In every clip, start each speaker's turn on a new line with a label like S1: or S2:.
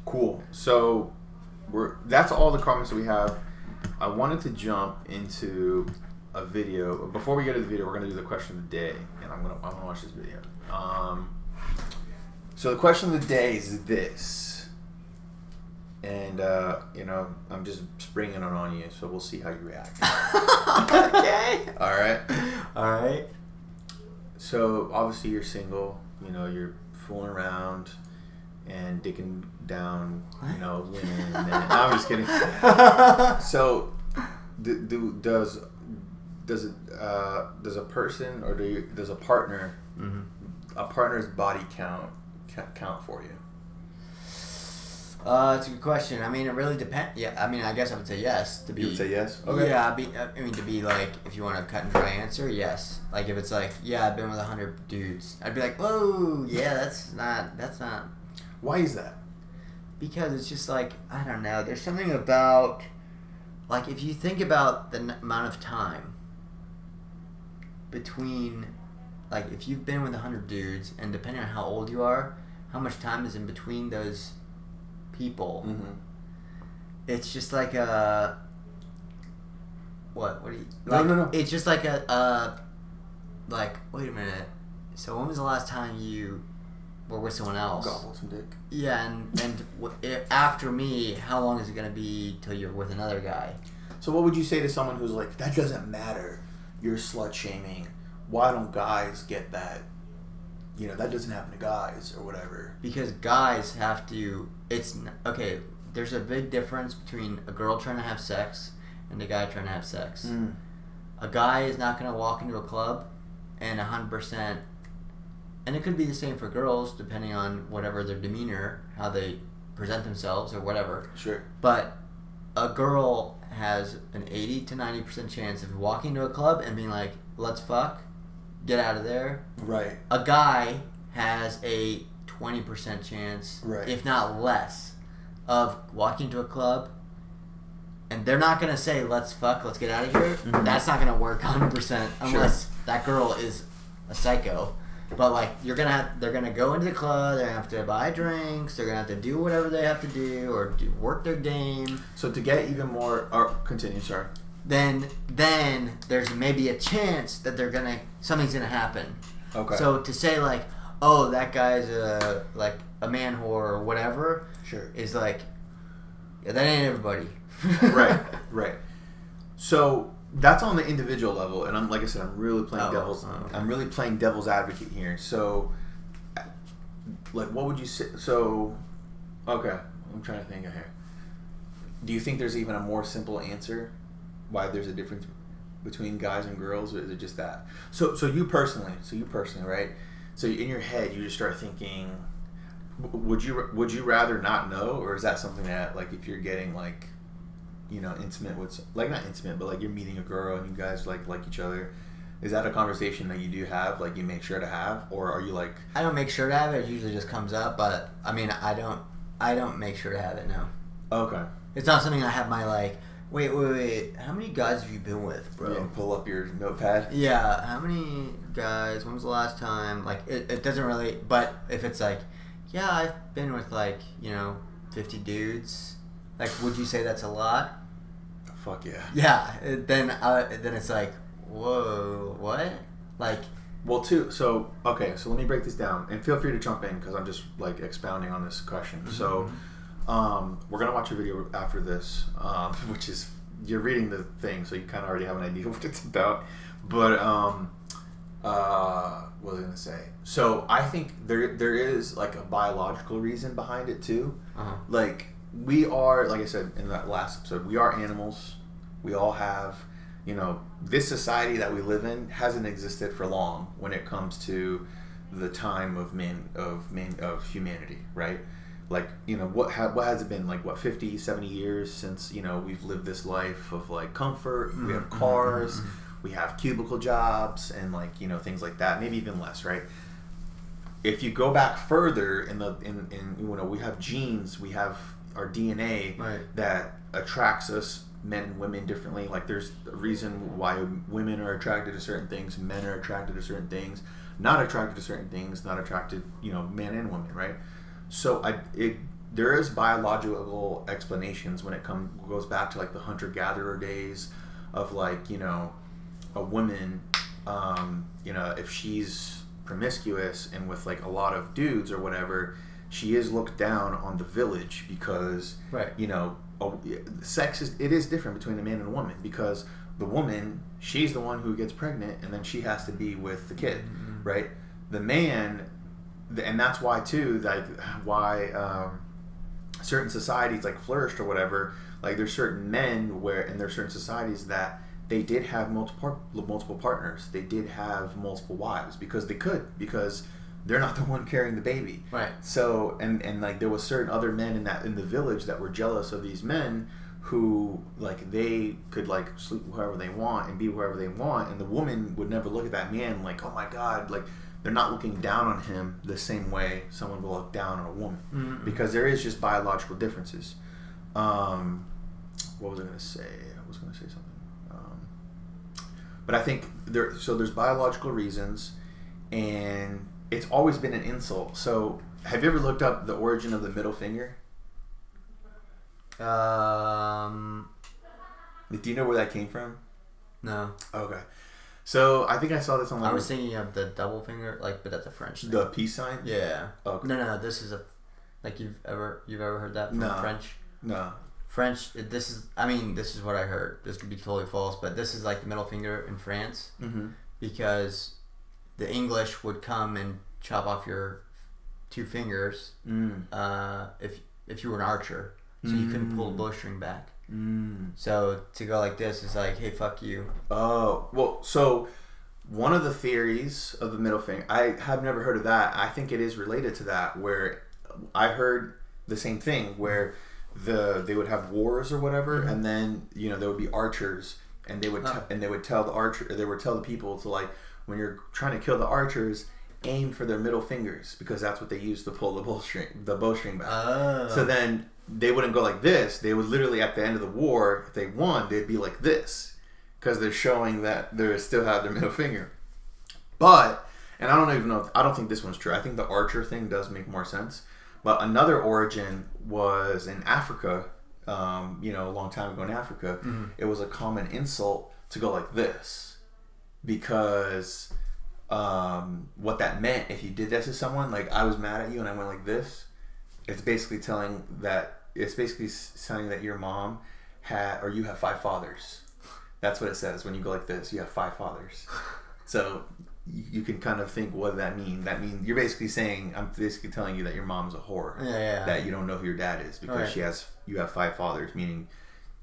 S1: Cool. So that's all the comments that we have. I wanted to jump into a video. Before we get to the video, we're gonna do the question of the day, and I'm gonna watch this video. So the question of the day is this, and I'm just springing it on you, so we'll see how you react.
S2: Okay.
S1: All right. So obviously you're single. You're fooling around and dicking down, women. No, I'm just kidding. So, does a person or does a partner, a partner's body count for you?
S2: It's a good question. I mean, it really depends. Yeah, I mean, I guess I would say yes.
S1: You would say yes? Okay.
S2: Yeah, I mean, to be like, if you want a cut and dry answer, yes. Like, if it's like, yeah, I've been with 100 dudes, I'd be like, whoa, yeah, that's not.
S1: Why is that?
S2: Because it's just like, I don't know. There's something about, like, if you think about the amount of time between, like, if you've been with 100 dudes, and depending on how old you are, how much time is in between those people. It's just like a what do you like,
S1: no
S2: it's just like a like, wait a minute, so when was the last time you were with someone else?
S1: Gobbled some dick.
S2: Yeah, and after me, how long is it gonna be till you're with another guy?
S1: So what would you say to someone who's like, that doesn't matter, you're slut shaming, why don't guys get that? That doesn't happen to guys or whatever.
S2: Because guys have to. Okay, there's a big difference between a girl trying to have sex and a guy trying to have sex. A guy is not going to walk into a club and 100%. And it could be the same for girls, depending on whatever their demeanor, how they present themselves or whatever.
S1: Sure.
S2: But a girl has an 80 to 90% chance of walking into a club and being like, let's fuck. Get out of there.
S1: Right.
S2: A guy has a 20% chance,
S1: right,
S2: if not less, of walking to a club, and they're not gonna say, "Let's fuck, let's get out of here." That's not gonna work 100% unless that girl is a psycho. But like, they're gonna go into the club. They're gonna have to buy drinks. They're gonna have to do whatever they have to do or work their game.
S1: So to get even more, or continue. Sorry.
S2: Then there's maybe a chance that something's gonna happen.
S1: Okay.
S2: So to say like, oh, that guy's a man whore or whatever,
S1: sure,
S2: is like, yeah, that ain't everybody.
S1: Right. So that's on the individual level, and I'm really playing I'm really playing devil's advocate here. So, like, what would you say? So, okay, I'm trying to think here. Do you think there's even a more simple answer? Why there's a difference between guys and girls, or is it just that? So you personally, right? So in your head, you just start thinking, would you rather not know, or is that something that, like, if you're getting like, intimate with, like, not intimate, but like you're meeting a girl and you guys like each other, is that a conversation that you do have, like, you make sure to have, or are you like?
S2: I don't make sure to have it. It usually just comes up, but I mean, I don't make sure to have it. No.
S1: Okay.
S2: It's not something I have my like. Wait. How many guys have you been with, bro?
S1: Yeah, pull up your notepad.
S2: Yeah. How many guys? When was the last time? Like, it doesn't really. But if it's like, yeah, I've been with 50 dudes. Like, would you say that's a lot?
S1: Fuck yeah.
S2: Yeah. Then it's like, whoa, what? Like.
S1: Well, so let me break this down, and feel free to jump in because I'm just like expounding on this question. Mm-hmm. So. We're gonna watch a video after this, which is, you're reading the thing, so you kind of already have an idea what it's about. But what was I gonna say? So I think there is like a biological reason behind it too.
S2: Uh-huh.
S1: Like, we are, like I said in that last episode, we are animals. We all have, this society that we live in hasn't existed for long when it comes to the time of humanity, right? Like, what has it been, like, 50, 70 years since, we've lived this life of, like, comfort. We have cars, we have cubicle jobs, and, like, things like that. Maybe even less, right? If you go back further we have genes, we have our DNA,
S2: right,
S1: that attracts us, men and women, differently. Like, there's a reason why women are attracted to certain things, men are attracted to certain things, not attracted to certain things, not attracted, men and women, right? So there is biological explanations when it goes back to like the hunter-gatherer days of like, you know, a woman, you know, if she's promiscuous and with like a lot of dudes or whatever, she is looked down on the village because, you know, sex is different between a man and a woman because the woman, she's the one who gets pregnant and then she has to be with the kid, right? The man, and that's why too, like why certain societies like flourished or whatever, like there's certain men where, and there's certain societies that they did have multiple partners. They did have multiple wives because they could, because they're not the one carrying the baby.
S2: Right.
S1: So, and like there was certain other men in the village that were jealous of these men who like they could like sleep whoever they want and be whoever they want, and the woman would never look at that man like, oh my God, like they're not looking down on him the same way someone will look down on a woman, because there is just biological differences. What was I going to say? I was going to say something. But I think there's biological reasons, and it's always been an insult. So have you ever looked up the origin of the middle finger? Do you know where that came from?
S2: No.
S1: Okay. So I think I saw this on.
S2: I was thinking of the double finger, like, but that's a French thing.
S1: The peace sign.
S2: Yeah.
S1: Okay.
S2: No. This is like you've ever heard that from French?
S1: No.
S2: French. This is what I heard. This could be totally false, but this is like the middle finger in France, because the English would come and chop off your 2 fingers if you were an archer, so you couldn't pull the bowstring back. So to go like this is like, hey, fuck you.
S1: Oh, well, so one of the theories of the middle finger, I have never heard of that. I think it is related to that, where I heard the same thing, where they would have wars or whatever, and then, you know, there would be archers, and they would tell the people to, like, when you're trying to kill the archers, aim for their middle fingers, because that's what they use to pull the bowstring back. So then they wouldn't go like this. They would literally, at the end of the war, if they won, they'd be like this, because they're showing that they still have their middle finger. But, and I don't think this one's true. I think the archer thing does make more sense. But another origin was in Africa, you know, a long time ago in Africa. It was a common insult to go like this, because what that meant, if you did this to someone, like I was mad at you and I went like this, it's basically saying that your mom you have 5 fathers. That's what it says when you go like this. You have 5 fathers. So you can kind of think, what does that mean? That means you're basically saying, I'm basically telling you that your mom's a whore.
S2: Yeah.
S1: That you don't know who your dad is, because you have 5 fathers, meaning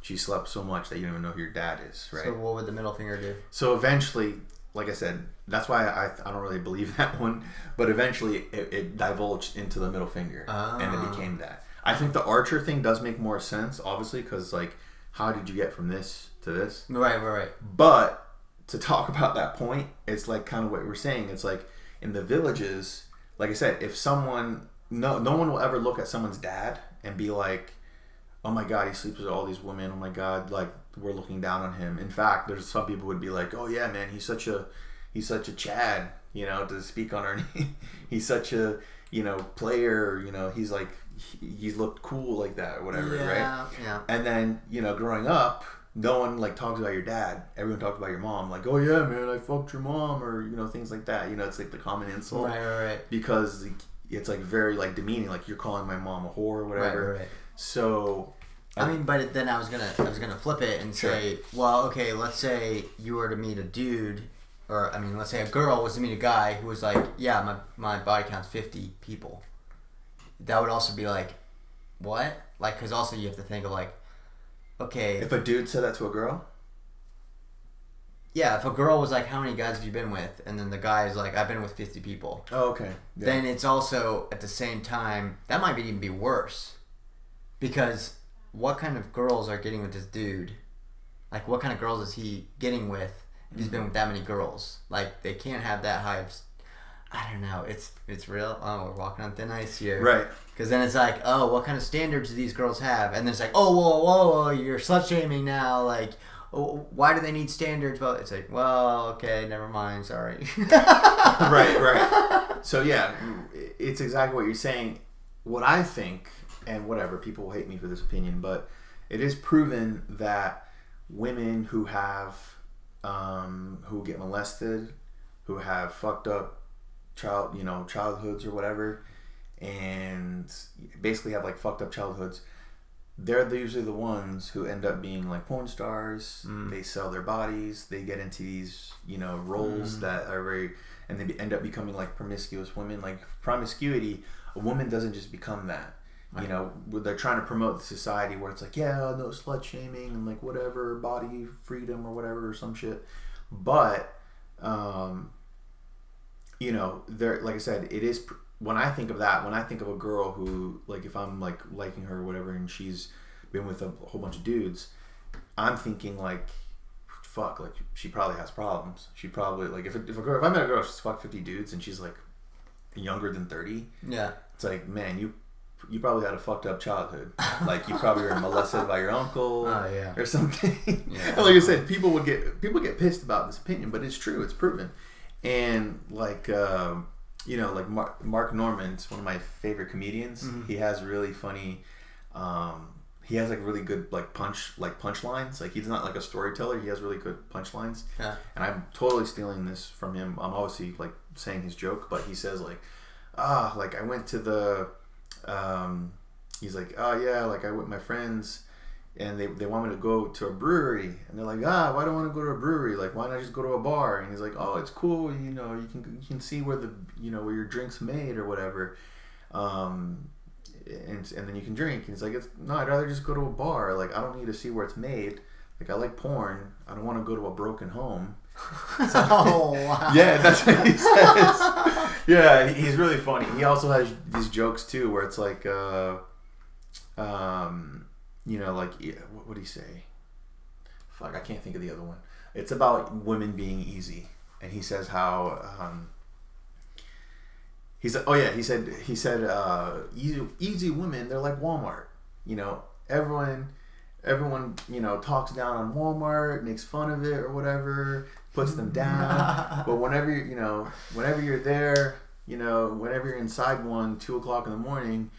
S1: she slept so much that you don't even know who your dad is, right?
S2: So what would the middle finger do?
S1: So eventually, like I said, that's why I don't really believe that one, but eventually it divulged into the middle finger, and it became that. I think the archer thing does make more sense, obviously, because, like, how did you get from this to this?
S2: Right.
S1: But to talk about that point, it's like kind of what we're saying. It's like in the villages, like I said, if someone, no one will ever look at someone's dad and be like, oh my God, he sleeps with all these women. Oh my God, like we're looking down on him. In fact, there's some people would be like, oh yeah, man, he's such a Chad, you know, to speak on our name. He's such a, you know, player, you know, he's like, he's looked cool like that or whatever, right?
S2: Yeah.
S1: And then, you know, growing up, no one like talks about your dad. Everyone talks about your mom. Like, oh yeah, man, I fucked your mom, or, you know, things like that. You know, it's like the common insult.
S2: Right.
S1: Because it's like very like demeaning. Like, you're calling my mom a whore or whatever.
S2: Right.
S1: So,
S2: I mean, but then I was gonna flip it and say, well, okay, let's say you were to meet a dude, or I mean, let's say a girl was to meet a guy who was like, yeah, my body count's 50 people. That would also be like, what? Like, because also you have to think of like, okay.
S1: If a dude said that to a girl?
S2: Yeah, if a girl was like, how many guys have you been with? And then the guy is like, I've been with 50 people.
S1: Oh, okay. Yeah.
S2: Then it's also, at the same time, that might even be worse. Because what kind of girls are getting with this dude? Like, what kind of girls is he getting with if he's been with that many girls? Like, they can't have that high of... I don't know. It's real. Oh, we're walking on thin ice here.
S1: Right.
S2: Because then it's like, oh, what kind of standards do these girls have? And then it's like, oh, whoa, you're slut-shaming now. Like, oh, why do they need standards? Well, it's like, well, okay, never mind. Sorry.
S1: Right. So, yeah, it's exactly what you're saying. What I think and whatever, people will hate me for this opinion, but it is proven that women who have who get molested, who have fucked up childhoods or whatever, and basically have like fucked up childhoods, they're usually the ones who end up being like porn stars. They sell their bodies, they get into these roles that are very, and they end up becoming like promiscuous women. Like promiscuity, a woman doesn't just become that. Right. They're trying to promote the society where it's like, yeah, no slut shaming and like whatever, body freedom or whatever or some shit. But there, like I said, it is. When I think of that, when I think of a girl who, like, if I'm like liking her or whatever, and she's been with a whole bunch of dudes, I'm thinking like, fuck, like she probably has problems. She probably like if I met a girl, she's fucked 50 dudes and she's like younger than 30.
S2: Yeah,
S1: it's like, man, you probably had a fucked up childhood. Like you probably were molested by your uncle or something. Yeah. And like I said, people get pissed about this opinion, but it's true. It's proven. And like. Like Mark Norman's one of my favorite comedians. He has really funny, he has like really good like punchlines. Like he's not like a storyteller. He has really good punchlines. Yeah. And I'm totally stealing this from him. I'm obviously like saying his joke, but he says like, like I went to the, he's like, oh yeah, like I went with my friends. And they want me to go to a brewery, and they're like, why do I want to go to a brewery? Like, why not just go to a bar? And he's like, oh, it's cool, you can see where the where your drink's made or whatever, and then you can drink. And he's like, no, I'd rather just go to a bar. Like, I don't need to see where it's made. Like, I like porn. I don't want to go to a broken home.
S2: Oh wow.
S1: Yeah, that's what he says. Yeah, he's really funny. He also has these jokes too, where it's like, like, what do you say? Fuck, I can't think of the other one. It's about women being easy, and he says how he said easy women, they're like Walmart. Everyone talks down on Walmart, makes fun of it or whatever, puts them down. But whenever you're there, whenever you're inside one, 2:00 in the morning,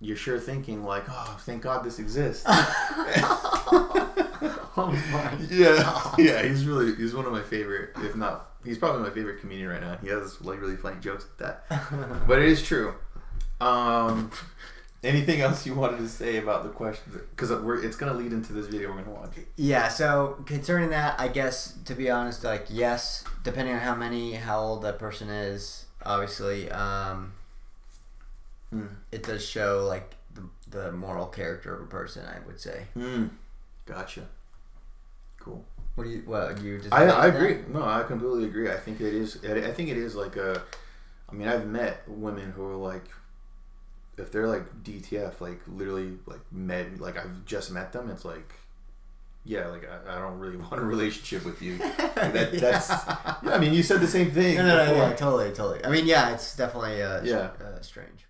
S1: you're sure thinking like, oh, thank God this exists.
S2: Oh my.
S1: Yeah. He's one of my favorite, if not, he's probably my favorite comedian right now. He has like really funny jokes like that. But it is true. Anything else you wanted to say about the questions? Because it's gonna lead into this video we're gonna watch.
S2: Yeah. So concerning that, I guess to be honest, like yes, depending on how old that person is, obviously. It does show like the moral character of a person, I would say.
S1: Gotcha. Cool.
S2: What do you just?
S1: I agree. No, I completely agree. I think it is. I think it is like I've met women who are like, if they're like DTF, like literally like I've just met them. It's like, yeah, like I don't really want a relationship with you. That's. Yeah, I mean, you said the same thing.
S2: No, yeah, totally. I mean, yeah, it's definitely strange.